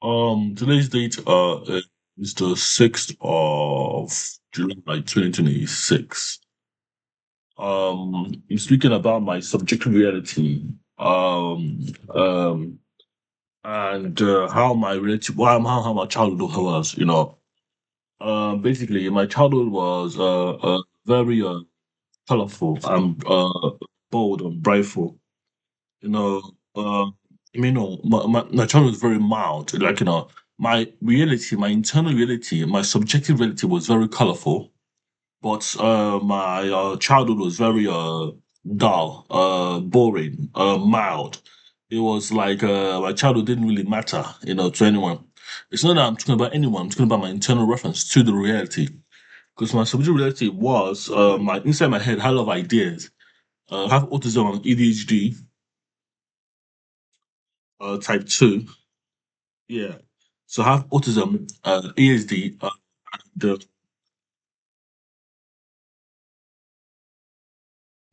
Today's date is the 6th of July, 2026. I'm speaking about my subjective reality. Um, and how my relative, how my childhood was. Basically, my childhood was very colorful and bold and brightful. You know, my childhood was very mild. My reality, my internal reality, my subjective reality was very colorful, but my childhood was very dull, boring, mild. It was like my childhood didn't really matter, to anyone. It's not that I'm talking about anyone. I'm talking about my internal reference to the reality. Because my subjective reality was my inside my head had a lot of ideas. I have autism and ADHD, type 2. Yeah. So I have autism, ASD, and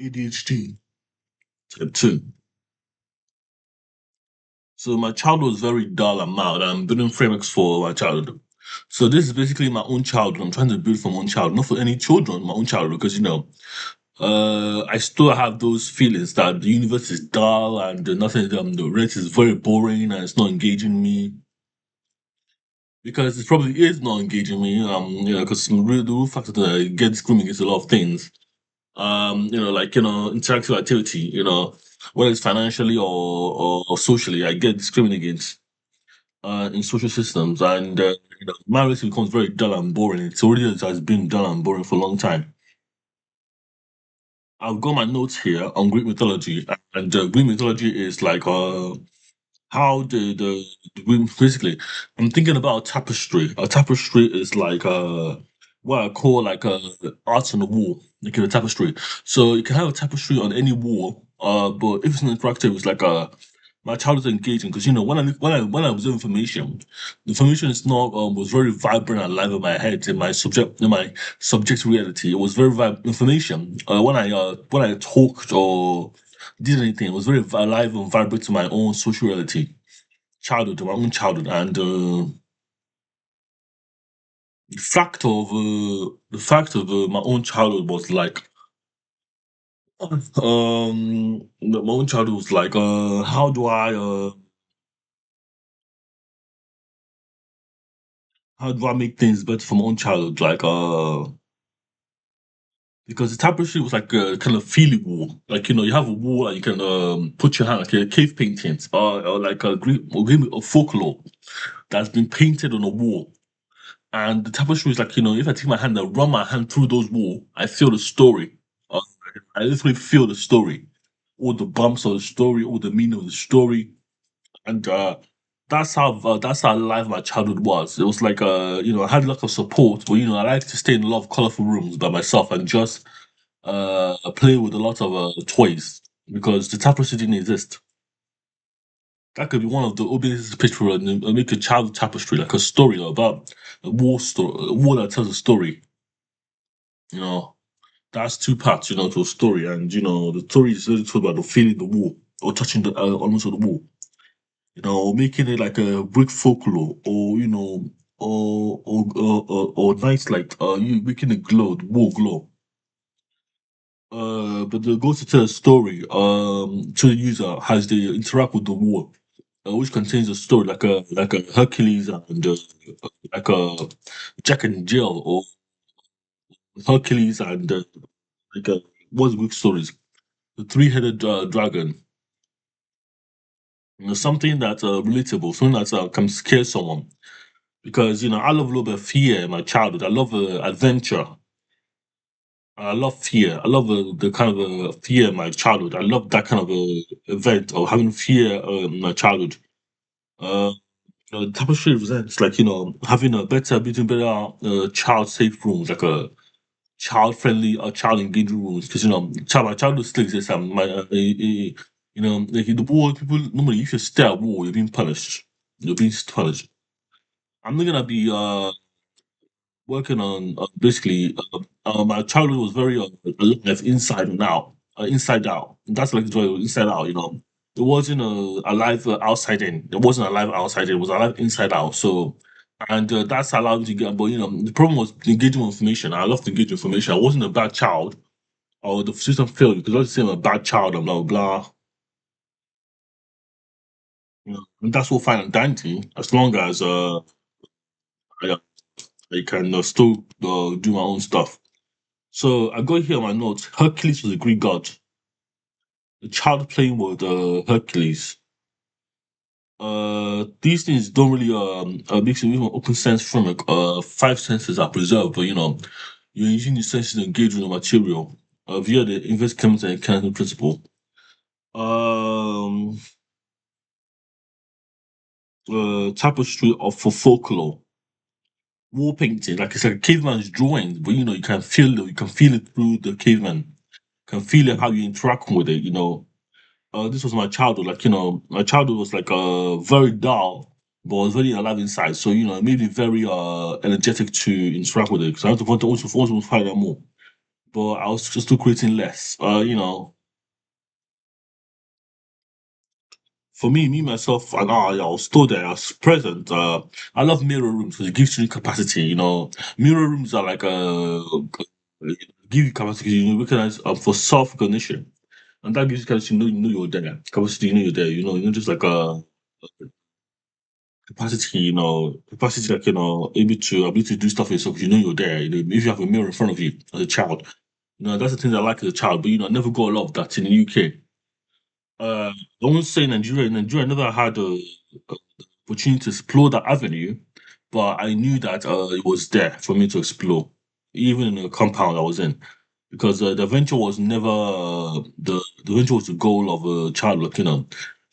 ADHD type 2. So my childhood was very dull and mild, and I'm building frameworks for my childhood. So this is basically my own childhood. I'm trying to build for my own child, not for any children, my own childhood, because I still have those feelings that the universe is dull and nothing. The rest is very boring and it's not engaging me. Because it probably is not engaging me. Because the real factor that I get discriminating against a lot of things. Interactive activity, whether it's financially or socially, I get discriminated against in social systems, and marriage becomes very dull and boring. It's already has been dull and boring for a long time. I've got my notes here on Greek mythology, and Greek mythology is like how basically I'm thinking about tapestry. A tapestry is like what I call like art on the wall, like a tapestry. So you can have a tapestry on any wall, but if it's not interactive, it's like my child is engaging because when I observe information, the information is not was very vibrant and alive in my head in my subject reality. It was very information. When I talked or did anything, it was very alive and vibrant to my own social reality, childhood, to my own childhood, and the fact of my own childhood was like my own childhood was like how do I make things better for my own childhood, like because the tapestry was like a kind of feely wall. Like, you have a wall and you can put your hand, like a cave painting, or like a Greek or folklore that's been painted on a wall. And the tapestry is like, if I take my hand and run my hand through those walls, I feel the story. Uh, I literally feel the story, all the bumps of the story, all the meaning of the story, and that's how alive my childhood was. It was like I had a lot of support, but I like to stay in a lot of colorful rooms by myself and just play with a lot of toys because the tapestry didn't exist. That could be one of the obvious picture and make a child tapestry, like a story about a war that tells a story. You know, that's two parts, to a story, and the story is really told about the feeling the war or touching the almost of the war. Making it like a brick folklore, or or nice like you making it glow, the war glow. But the goes to tell a story to the user as they interact with the war, which contains a story like a Hercules and like a Jack and Jill, or Hercules and like a what's Greek stories, the three-headed dragon. Something that's relatable, something that can scare someone. Because I love a little bit of fear in my childhood. I love adventure. I love fear. I love the kind of fear in my childhood. I love that kind of event of having fear in my childhood. Uh, Tapestry represents like having a better, building better child safe rooms, like a child friendly or child engaging rooms. Because my childhood still exists. And like in the war, people normally if you stay at war, you're being punished. You're being punished. I'm not gonna be working on basically my childhood was very alive inside and out, inside out. And that's like the joy of inside out. It wasn't a alive outside in. It wasn't alive outside in. It was alive inside out. So, and that's allowed me to get. But the problem was engaging with information. I love to engage with information. I wasn't a bad child, or the system failed because I was saying I'm a bad child and blah blah blah. And that's all fine and dandy as long as I, I can still do my own stuff. So I got here on my notes. Hercules was a Greek god. The child playing with Hercules. These things don't really makes it even open sense from it. Five senses are preserved, but you're using the senses to engage with the material via the inverse chemical and mechanical principle. Um, Tapestry of for folklore, wall painting, like it's like a caveman's drawing, but you can feel it, you can feel it through the caveman, can feel it how you interact with it. This was my childhood. Like, my childhood was like very dull, but was very alive inside. So, it made me very energetic to interact with it because I had to want to find out more. But I was just still creating less. For me myself, and I was still there. I was present. I love mirror rooms because it gives you capacity. Mirror rooms are like give you capacity. You recognize for self recognition, and that gives you capacity. You know you're there. Capacity, you're there. Just like capacity, capacity like able to do stuff for yourself. You know you're there. If you have a mirror in front of you as a child, that's the thing I like as a child. But I never got a lot of that in the UK. I won't say Nigeria. Nigeria never had a opportunity to explore that avenue, but I knew that it was there for me to explore, even in the compound I was in, because the adventure was never the adventure was the goal of a child. Like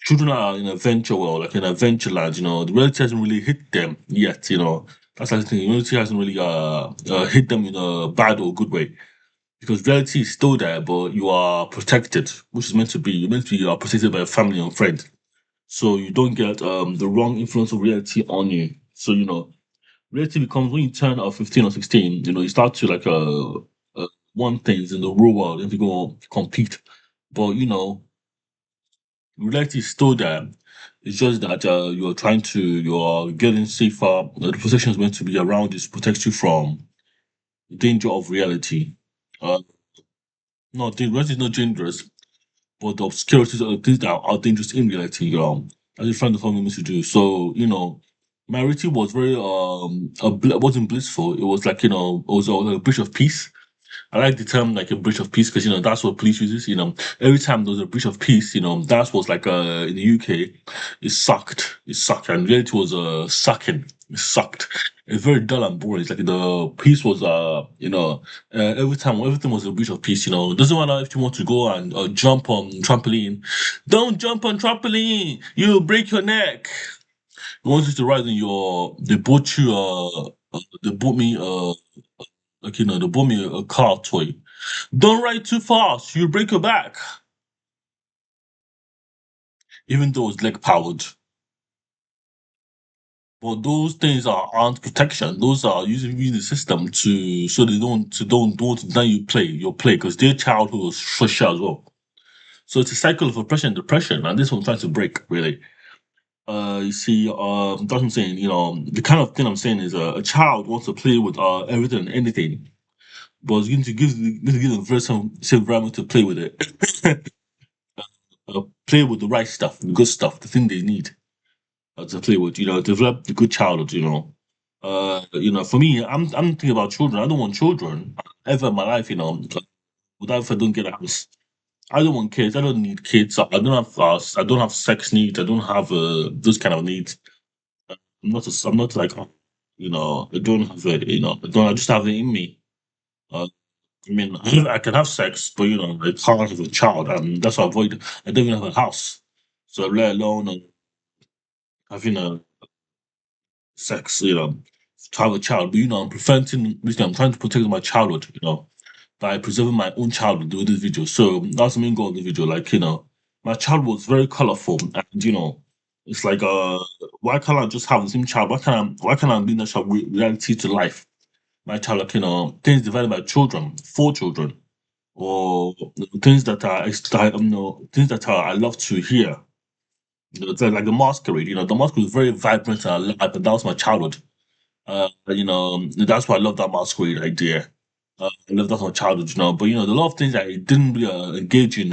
children are in a adventure world, like in adventure land. The reality hasn't really hit them yet. That's like the thing. Reality hasn't really hit them in a bad or good way because reality is still there, but you are protected, which is meant to be. You're meant to be protected by your family and friends, so you don't get the wrong influence of reality on you. So reality becomes when you turn 15 or 16. You start to like want things in the real world if you go compete. But reality is still there. It's just that you're getting safer. The protection is meant to be around you to protect you from danger of reality. Uh, no, the reality is not dangerous, but the obscurities are the things that are dangerous in reality. As a friend of mine used to do. So my reality was very wasn't blissful. It was like it was a bridge of peace. I like the term like a breach of peace because that's what police uses. Every time there's a breach of peace, that's what's like in the UK, it sucked. It sucked, and reality was sucking. It sucked. It's very dull and boring. It's like the peace was every time everything was a breach of peace. It doesn't matter if you want to go and jump on trampoline, don't jump on trampoline. You'll break your neck. You want you to ride in your. They bought you they bought me like they bought me a car toy. Don't ride too fast, you'll break your back. Even though it's leg powered. But those things aren't protection. Those are using the system to so they don't deny your play because their childhood was social as well. So it's a cycle of oppression and depression, and this one trying to break really. You see, that's what I'm saying. The kind of thing I'm saying is a child wants to play with everything and anything, but it's going to give them a very safe environment to play with it. Play with the right stuff, the good stuff, the thing they need to play with. Develop the good childhood. For me, I'm thinking about children. I don't want children ever in my life. Without if I don't get a house. I don't want kids. I don't need kids. I don't have I don't have sex needs. I don't have those kind of needs. I'm not like I don't have it. I don't. I just have it in me. Uh, I mean, I can have sex, but I can't have a child, and that's why I avoid. I don't even have a house, so let alone having a sex, to have a child. But I'm preventing, basically, I'm trying to protect my childhood, by preserving my own childhood with this video. So that's the main goal of the video. Like, my child was very colorful, and it's like, why can't I just have the same child? Why can't I bring that child reality to life? My child, like, things divided by children, four children, or things that are, things that are, I love to hear. It's like the masquerade. The masquerade was very vibrant and alive, and that was my childhood. That's why I love that masquerade idea. I love that from childhood, But a lot of things I didn't really engage in.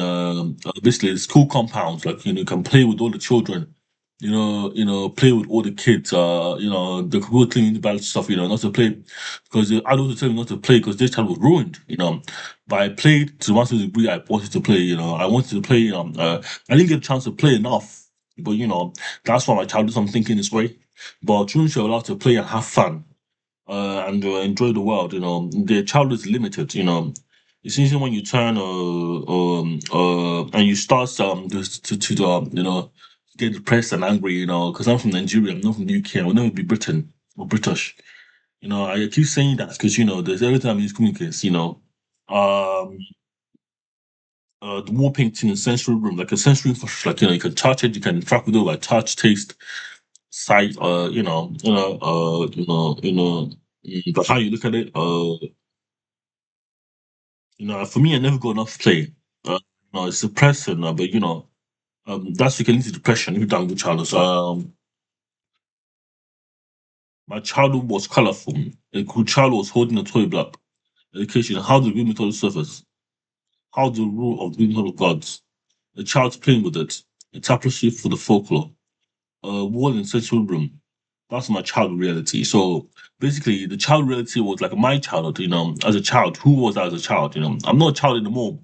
Basically, school compounds, like you can play with all the children. Play with all the kids. The people telling you about stuff. Not to play because the adults were telling me not to play because their child was ruined. But I played to one certain degree. I wanted to play. I wanted to play. I didn't get a chance to play enough. But that's why my childhood. I'm thinking this way. But children should be allowed to play and have fun and enjoy the world. Their childhood is limited. It's easy when you turn and you start get depressed and angry. Because I'm from Nigeria, I'm not from the UK. I will never be Britain or British. I keep saying that because there's every time these communicates. Um, the wall painting in sensory room, like a sensory infrastructure, like you can touch it, you can interact with it by touch, taste, sight, but how you look at it, for me, I never got enough play. It's depressing, but that's what can lead to depression if you don't have good childhood. My childhood was colorful. A good child was holding a toy block. Education, how the real method surface, how the rule of the method of gods. The child's playing with it. A tapestry for the folklore. A wall in central room. That's my child reality. So basically, the child reality was like my childhood. As a child, who was I as a child? I'm not a child anymore,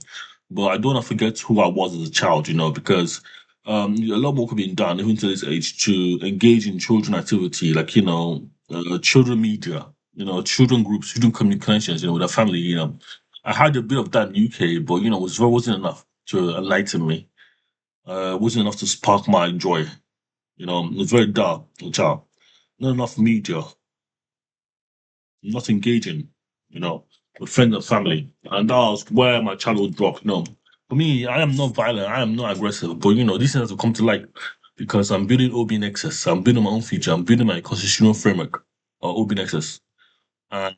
but I don't want to forget who I was as a child. Because a lot more could be done even to this age to engage in children activity, like children media, children groups, children communications, with their family. I had a bit of that in UK, but wasn't enough to enlighten me. Wasn't enough to spark my joy. It was very dark, child. Not enough media, not engaging, you know, with friends and family. And that was where my childhood dropped. For me, I am not violent, I am not aggressive, but these things have come to light because I'm building OB Nexus, I'm building my own future, I'm building my constitutional framework, OB Nexus. And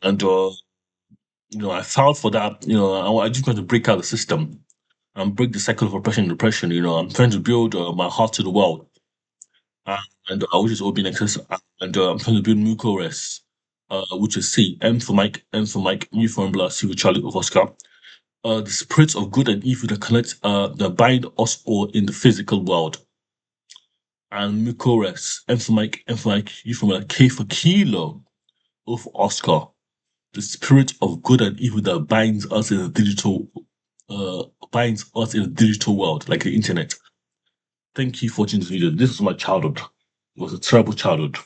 I filed for that, I just want to break out the system and break the cycle of oppression and depression. I'm trying to build my heart to the world. And which is OB Nexus, and I'm trying to build Mucores, which is C, M for Mike, U for Umbrella, C for Charlie, O for Oscar. The spirits of good and evil that connect, that bind us all in the physical world. And Mucores, M for Mike, U for Umbrella, K for Kilo, O for Oscar. The spirit of good and evil that binds us in the digital world, like the internet. Thank you for watching this video. This was my childhood. It was a terrible childhood.